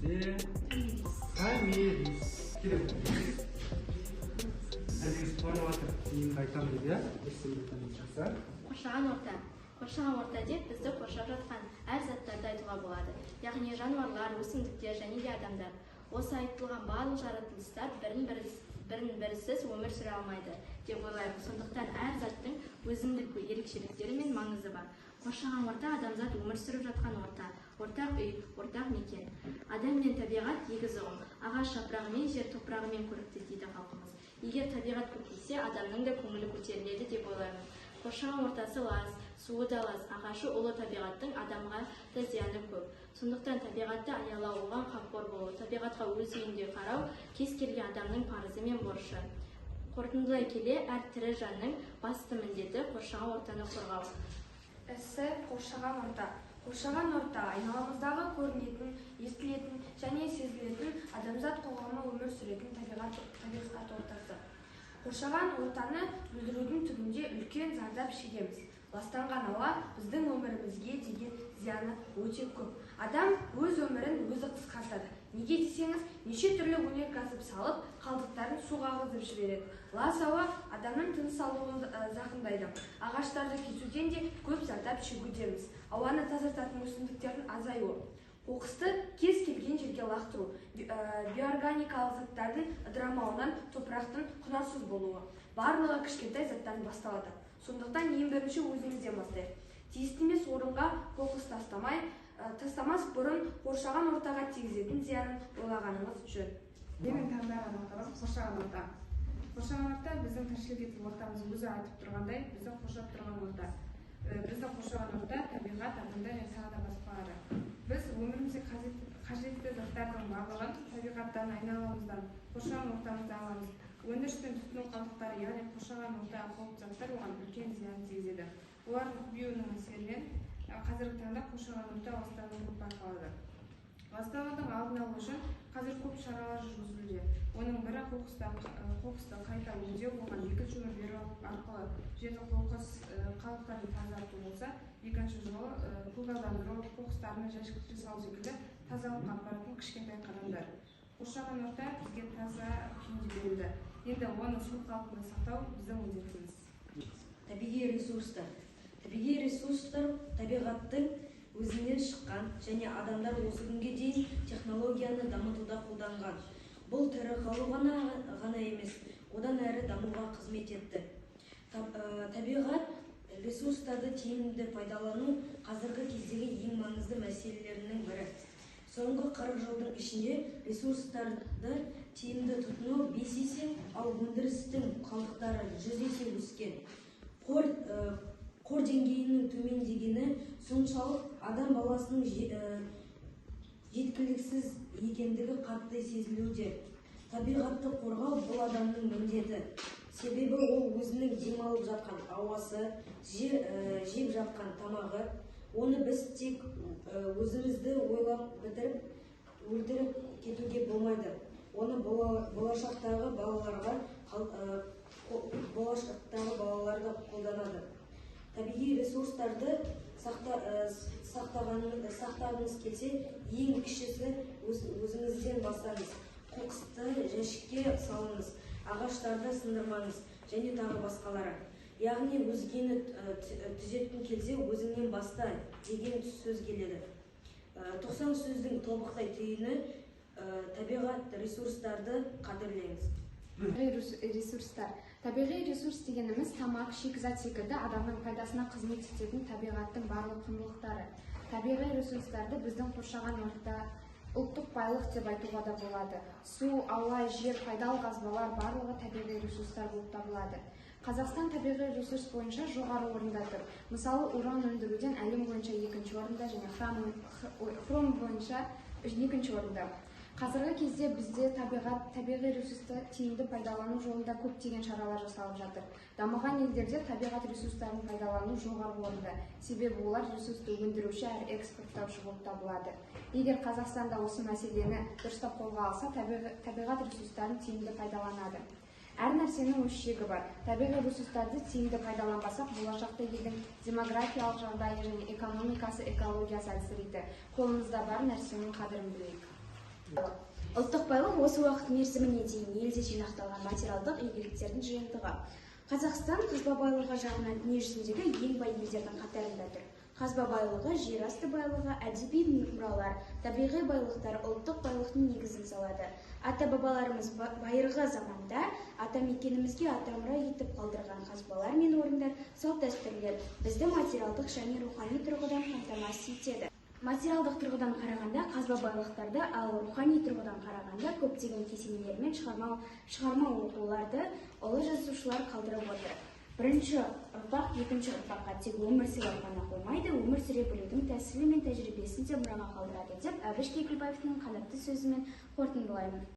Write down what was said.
немесе томирис. Керек. Әліңіз қуанып жатыр, кейін айтам дейді, иә? Қоршаған орта. Қоршаған орта деп бізді қоршап жатқан әр заттарды айтуға болады. Яғни жануарлар, өсімдіктер және де адамдар. Осы айтылған барлық жаратылыстар бірін-бірісіз өмір сүре алмайды деп ойлаймын. Сондықтан әр заттың өзіндік ерекшеліктері мен маңызы бар. Қоршаған орта адамзат өмір сүріп жатқан орта. Ортақ үй, ортақ мекен. Адам мен табиғат егіз ұғым. Ағаш жапырағымен, жер топырағымен көрікті дейді халқымыз. Егер табиғат көркейсе, адамның да көңілі көтеріледі деп ойлаймын. Қоршаған ортасы лас, суы да лас, ағашы ұлы табиғаттың адамға да зияны көп. Сондықтан табиғатты аялау, оған қамқор болу, табиғатқа өз үйіндей қарау кез келген адамның парызы мен борышы. Қорытындылай келе, әр тірі жанның басты міндеті қоршаған ортаны қорғау. Эссе қоршаған орта. Қоршаған орта айналамыздағы көрінетін, естілетін және сезілетін адамзат қоғамы өмір сүретін табиғат ортасы. Қоршаған ортаны бүлдірудің түбінде үлкен зардап шегеміз. Ластанған ауа біздің өмірімізге деген зияны өте көп. Адам өз өмірін өзі қысқартады. Неге десеңіз, неше түрлі өнеркәсіп салып, қалдықтарын суға ағызып жібереді. Лас ауа адамның тыныс алуын зақымдайды. Ағаштарды кесуден де көп зардап шегудеміз. Ауаны тазартатын өсімдіктердің азаюы. Қоқысты кез келген жерге лақтыру, биоорганикалық заттардың ыдырамауынан топырақтың құнарсыз болуы. Барлығы кішкентай заттан басталады. Сондықтан ең бірінші өзімізден бастайық. Тиісті емес орынға қоқыс тастамас бұрын қоршаған ортаға тигізетін зиянын ойлағанымыз жөн. Менің таңдаған тақырыбым қоршаған орта. Қоршаған орта біздің тіршілік еткен ортамыз өзі айтып тұрғандай, бізді қоршап тұрған орта. Бізді қоршаған орта табиғат, адамдар және тағы да басқалары. Біз өмірімізге қажетті заттардың барлығын табиғаттан, айналамыздан, қоршаған ортамыздан аламыз. Өндіріс пен тұтыну қалдықтары, яғни қоршаған орта қауіпті заттар оған үлкен зиян тигізеді. Олардың көбеюінің әсерінен қазіргі таңда қоршаған орта ластануы көп байқалады. Ластанудың алдын алу үшін қазір көп шаралар жүргізілуде. Оның бірі қоқысты қайта өңдеу, оған екінші өмір беру арқылы жерді қоқыс қалдықтарын тазарту болса, екінші жолы көгалдандыру, қоқыстарны жәшікке салу секілді тазалыққа апаратын кішкентай қадамдар. Қоршаған орта бізге таза күйінде берілді. Енді оны су қалпында сақтау біздің міндетіміз. Табиғи ресурстар. Табиғи ресурстар табиғаттың өзінен шыққан және адамдар осы күнге дейін технологияны дамытуда қолданған. Бұл тірі қалу ғана емес, одан әрі дамуға қызмет етті. Табиғат ресурстарды тиімді пайдалану қазіргі кездегі ең маңызды мәселелерінің бірі. Соңғы 40 жылдың ішінде ресурстарды тиімді тұтыну 5 есе, ал өндірістің қалдықтары 100 есе өскен. Қор деңгейінің төмендегені соншалық адам баласының жеткіліксіз екендігі қатты сезілуде. Табиғатты қорғау бұл адамның міндеті. Себебі ол өзінің демалып жатқан ауасы, жеп жатқан тамағы. Оны біз тек өзімізді ойлап бітіріп өлтіріп кетуге болмайды. Оны болашақтағы балаларға қолданады. Табиғи ресурстарды сақтағыңыз келсе, ең кішісі өзіңізден бастаңыз. Қоқысты жәшікке салыңыз, ағаштарды сындырмаңыз және тағы басқалары. Яғни өзгені түзеткің келсе, өзіңнен баста деген сөз келеді. 90 сөздің тобықтай түйіні табиғат ресурстарды қадірлеңіз. Табиғи ресурс дегеніміз тамақ, шикізат секілді адамның пайдасына қызмет ететін табиғаттың барлық құндылықтары. Табиғи ресурстарды біздің қоршаған орта ұлттық байлық деп айтуға да болады. Су, ауа, жер, пайдалы қазбалар барлығы табиғи ресурстар болып табылады. Қазақстан табиғи ресурс бойынша жоғары орында тұр. Мысалы, уран өндіруден әлем бойынша 2-ші орында және хром бойынша 2-ші орында. Қазіргі кезде бізде табиғи ресурсты тиімді пайдалану жолында көптеген шаралар жасалып жатыр. Дамыған елдерде табиғат ресурстарын пайдалану жоғары орында. Себебі олар ресурсты өндіруші әрі экспорттаушы болып табылады. Егер Қазақстанда осы мәселені дұрыстап қолға алса, табиғат ресурстарын тиімді пайдаланады. Әр нәрсенің өз шегі бар. Табиғи ресурстарды тиімді пайдаланбасақ, болашақта елдің демографиялық жағдайы және экономикасы, экологиясы әлсірейді. Қолымызда бар нәрсенің қадірін білейік. Ұлттық байлық осы уақыт мерзіміне дейін елде жинақталған материалдық игіліктердің жиынтығы. Қазақстан қазба байлығы жағынан дүние жүзіндегі ең бай елдердің қатарында тұр. Қазба байлығы, жер асты байлығы, әдеби мұралар, табиғи байлықтар ұлттық байлықтың негізін салады. Ата-бабаларымыз байырғы заманда атамекенімізге атамұра етіп қалдырған қазбалар мен орындар, салт-дәстүрлер бізді материалдық және рухани тұрғыдан қамтамасыз етеді. Материалдық тұрғыдан қарағанда қазба байлықтарды, ал рухани тұрғыдан қарағанда көптеген кесенелер мен шығарма оқуларды ұлы жазушылар қалдырып отыр. Бірінші ұрпақ екінші ұрпаққа тек өмір сыйлап қана қоймайды, өмір сүре білудің тәсілі мен тәжірибесін де мұраға қалдырады деп Әбіш Кекілбаевтың қанатты сөзімен қорытындылаймын.